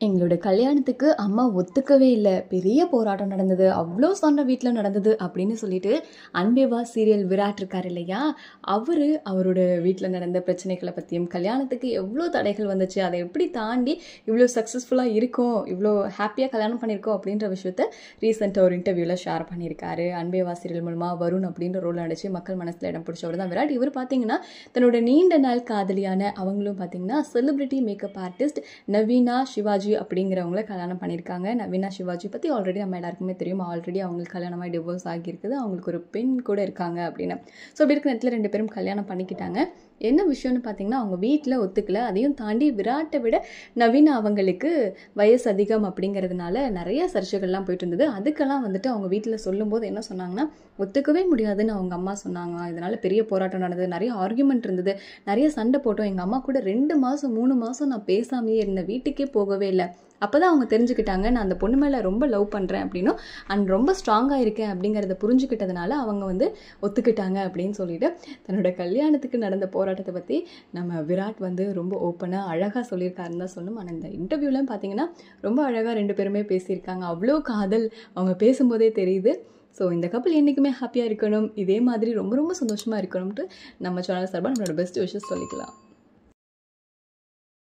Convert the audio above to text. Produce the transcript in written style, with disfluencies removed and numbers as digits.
எங்களோட கல்யாணத்துக்கு அம்மா ஒத்துக்கவே இல்ல. பெரிய போராட்டம் நடந்தது. அவ்ளோ சண்டை வீட்ல நடந்தது அப்படின்னு சொல்லிட்டு, அன்பே வா சீரியல் விராட் இருக்காரு இல்லையா? அவரோட வீட்ல நடந்த பிரச்சனைகள பத்தியும், கல்யாணத்துக்கு எவ்ளோ தடைகள் வந்துச்சு, அதை எப்படி தாண்டி இவ்ளோ சக்ஸஸ்ஃபுல்லா இருக்கோம், இவ்ளோ ஹேப்பியா கல்யாணம் பண்ணியிருக்கோம் அப்படின்ற விஷயத்த ரீசென்ட்டா ஒரு இன்டர்வியூல ஷேர் பண்ணியிருக்காரு. அன்பே வா சீரியல் மூலமா வருண் அப்படின்ற ரோல் நடிச்சு மக்கள் மனசுல இடம் பிடிச்சவர் தான் விராட். இவர் பார்த்தீங்கன்னா, தன்னோட நீண்ட நாள் காதலியான அவங்களும் பார்த்தீங்கன்னா, செலிபிரிட்டி மேக்கப் ஆர்டிஸ்ட் நவீனா சிவாஜி அப்படிங்கிறவங்கள கல்யாணம் பண்ணியிருக்காங்க. நவீனா சிவாஜி பற்றி ஆல்ரெடி நம்ம எல்லாருக்குமே தெரியும். ஆல்ரெடி அவங்களுக்கு கல்யாணமாக டிவோர்ஸ் ஆகியிருக்குது. அவங்களுக்கு ஒரு பெண் கூட இருக்காங்க அப்படின்னு. ஸோ இப்படி இருக்க நேரத்தில் 2 பேரும் கல்யாணம் பண்ணிக்கிட்டாங்க. என்ன விஷயம்னு பார்த்தீங்கன்னா, அவங்க வீட்டில் ஒத்துக்கல. அதையும் தாண்டி விராட்டை விட நவீனா அவங்களுக்கு வயசு அதிகம் அப்படிங்கிறதுனால நிறைய சர்ச்சைகள்லாம் போயிட்டு இருந்தது. அதுக்கெல்லாம் வந்துட்டு அவங்க வீட்டில் சொல்லும்போது என்ன சொன்னாங்கன்னா, ஒத்துக்கவே முடியாதுன்னு அவங்க அம்மா சொன்னாங்க. இதனால பெரிய போராட்டம் நடந்தது, நிறைய ஆர்கியூமெண்ட் இருந்தது, நிறைய சண்டை போட்டோம். எங்கள் அம்மா கூட 2 மாதம் 3 மாதம் நான் பேசாமையே இருந்தேன், வீட்டுக்கே போகவே இல்லை. அப்போ தான் அவங்க தெரிஞ்சுக்கிட்டாங்க, நான் அந்த பொண்ணு மேலே ரொம்ப லவ் பண்ணுறேன் அப்படின்னும் அண்ட் ரொம்ப ஸ்ட்ராங்காக இருக்கேன் அப்படிங்கிறத புரிஞ்சுக்கிட்டதுனால அவங்க வந்து ஒத்துக்கிட்டாங்க அப்படின்னு சொல்லிட்டு தன்னோட கல்யாணத்துக்கு நடந்த போராட்டத்தை பற்றி நம்ம விராட் வந்து ரொம்ப ஓப்பனாக அழகாக சொல்லியிருக்காருன்னு தான் சொல்லணும். ஆனால் இந்த இன்டர்வியூலாம் பார்த்தீங்கன்னா ரொம்ப அழகாக 2 பேருமே பேசியிருக்காங்க. அவ்வளோ காதல் அவங்க பேசும்போதே தெரியுது. ஸோ இந்த கப்பல் என்றைக்குமே ஹாப்பியாக இருக்கணும், இதே மாதிரி ரொம்ப ரொம்ப சந்தோஷமாக இருக்கணும்ட்டு நம்ம சேனல் சார்பாக நம்மளோட பெஸ்ட் விஷஸ் சொல்லிக்கலாம்.